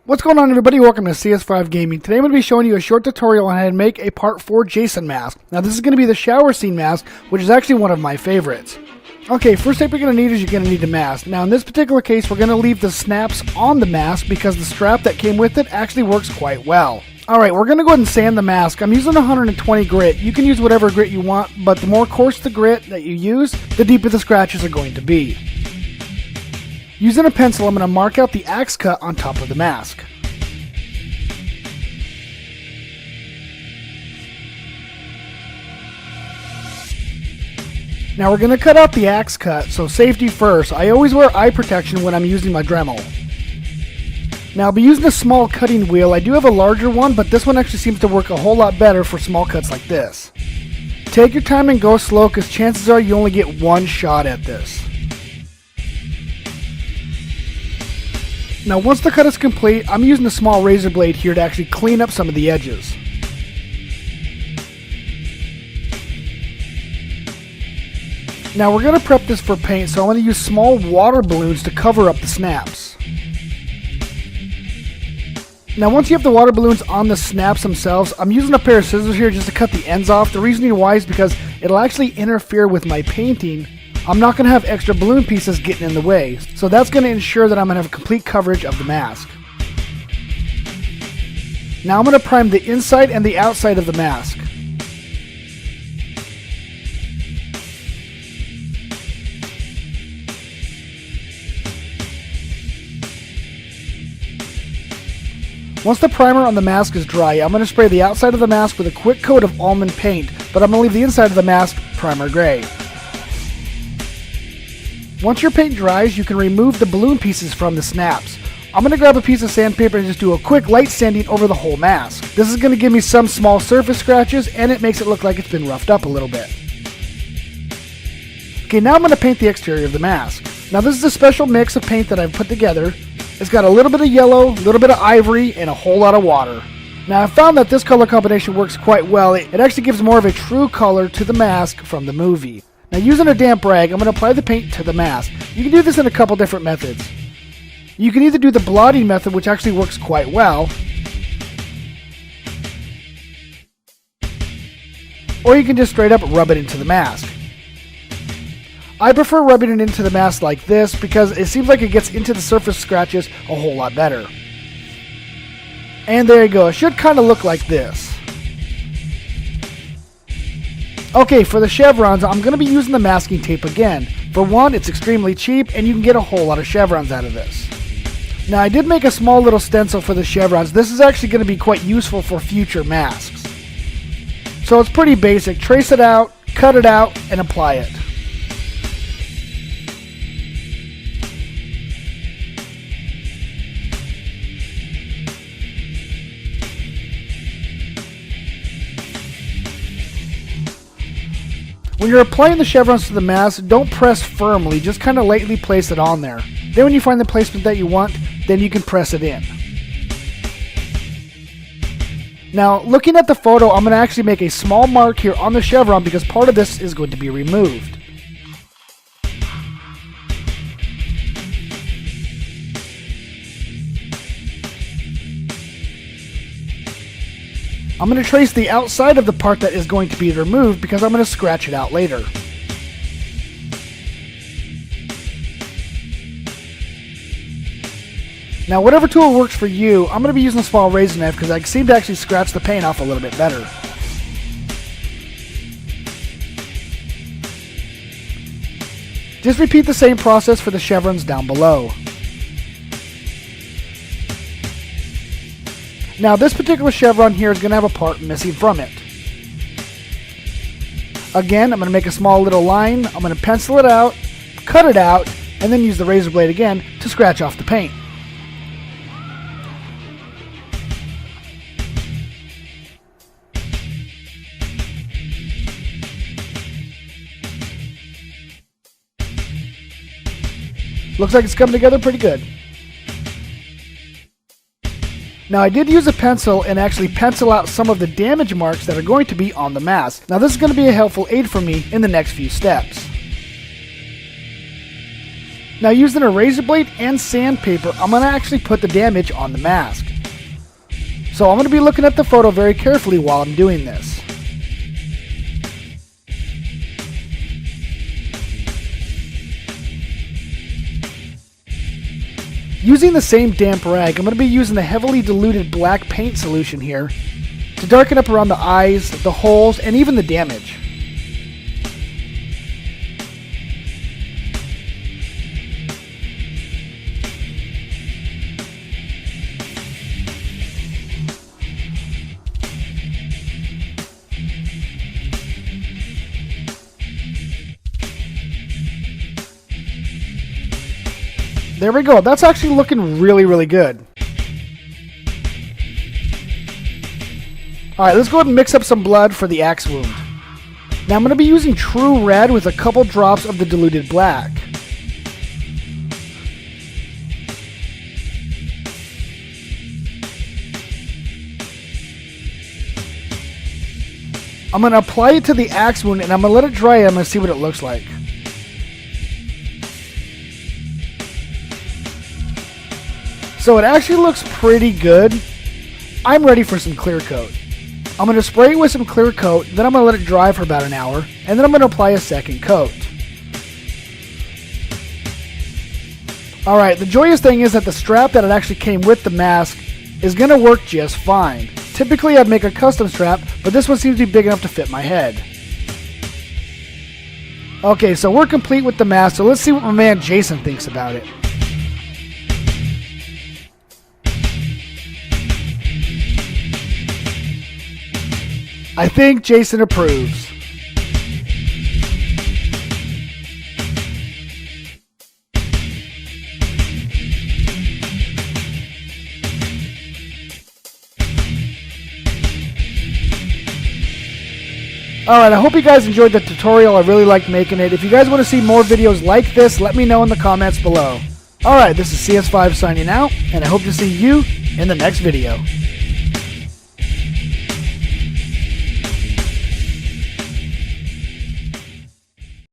What's going on, everybody? Welcome to CS5 Gaming. Today I'm going to be showing you a short tutorial on how to make a Part 4 Jason mask. Now this is going to be the shower scene mask, which is actually one of my favorites. Okay, first step you're going to need is you're going to need the mask. Now in this particular case we're going to leave the snaps on the mask because the strap that came with it actually works quite well. Alright, we're going to go ahead and sand the mask. I'm using 120 grit. You can use whatever grit you want, but the more coarse the grit that you use, the deeper the scratches are going to be. Using a pencil, I'm going to mark out the axe cut on top of the mask. Now we're going to cut out the axe cut, so safety first. I always wear eye protection when I'm using my Dremel. Now I'll be using a small cutting wheel. I do have a larger one, but this one actually seems to work a whole lot better for small cuts like this. Take your time and go slow, because chances are you only get one shot at this. Now once the cut is complete, I'm using a small razor blade here to actually clean up some of the edges. Now we're going to prep this for paint, so I'm going to use small water balloons to cover up the snaps. Now once you have the water balloons on the snaps themselves, I'm using a pair of scissors here just to cut the ends off. The reasoning why is because it'll actually interfere with my painting. I'm not going to have extra balloon pieces getting in the way, so that's going to ensure that I'm going to have complete coverage of the mask. Now I'm going to prime the inside and the outside of the mask. Once the primer on the mask is dry, I'm going to spray the outside of the mask with a quick coat of almond paint, but I'm going to leave the inside of the mask primer gray. Once your paint dries, you can remove the balloon pieces from the snaps. I'm going to grab a piece of sandpaper and just do a quick light sanding over the whole mask. This is going to give me some small surface scratches, and it makes it look like it's been roughed up a little bit. Okay, now I'm going to paint the exterior of the mask. Now this is a special mix of paint that I've put together. It's got a little bit of yellow, a little bit of ivory, and a whole lot of water. Now I found that this color combination works quite well. It actually gives more of a true color to the mask from the movie. Now using a damp rag, I'm going to apply the paint to the mask. You can do this in a couple different methods. You can either do the blotting method, which actually works quite well, or you can just straight up rub it into the mask. I prefer rubbing it into the mask like this because it seems like it gets into the surface scratches a whole lot better. And there you go, it should kind of look like this. Okay, for the chevrons, I'm going to be using the masking tape again. For one, it's extremely cheap and you can get a whole lot of chevrons out of this. Now I did make a small little stencil for the chevrons. This is actually going to be quite useful for future masks. So it's pretty basic. Trace it out, cut it out, and apply it. When you're applying the chevrons to the mask, don't press firmly, just kind of lightly place it on there. Then when you find the placement that you want, then you can press it in. Now, looking at the photo, I'm going to actually make a small mark here on the chevron because part of this is going to be removed. I'm going to trace the outside of the part that is going to be removed because I'm going to scratch it out later. Now whatever tool works for you, I'm going to be using a small razor knife because I seem to actually scratch the paint off a little bit better. Just repeat the same process for the chevrons down below. Now this particular chevron here is going to have a part missing from it. Again, I'm going to make a small little line, I'm going to pencil it out, cut it out, and then use the razor blade again to scratch off the paint. Looks like it's coming together pretty good. Now I did use a pencil and actually pencil out some of the damage marks that are going to be on the mask. Now this is going to be a helpful aid for me in the next few steps. Now using a razor blade and sandpaper, I'm going to actually put the damage on the mask. So I'm going to be looking at the photo very carefully while I'm doing this. Using the same damp rag, I'm going to be using the heavily diluted black paint solution here to darken up around the eyes, the holes, and even the damage. There we go. That's actually looking really, really good. Alright, let's go ahead and mix up some blood for the axe wound. Now I'm going to be using true red with a couple drops of the diluted black. I'm going to apply it to the axe wound and I'm going to let it dry and I'm going to see what it looks like. So it actually looks pretty good. I'm ready for some clear coat. I'm going to spray it with some clear coat, then I'm going to let it dry for about an hour, and then I'm going to apply a second coat. Alright, the joyous thing is that the strap that it actually came with the mask is going to work just fine. Typically I'd make a custom strap, but this one seems to be big enough to fit my head. Okay, so we're complete with the mask, so let's see what my man Jason thinks about it. I think Jason approves. Alright, I hope you guys enjoyed the tutorial. I really liked making it. If you guys want to see more videos like this, let me know in the comments below. Alright, this is CS5 signing out, and I hope to see you in the next video.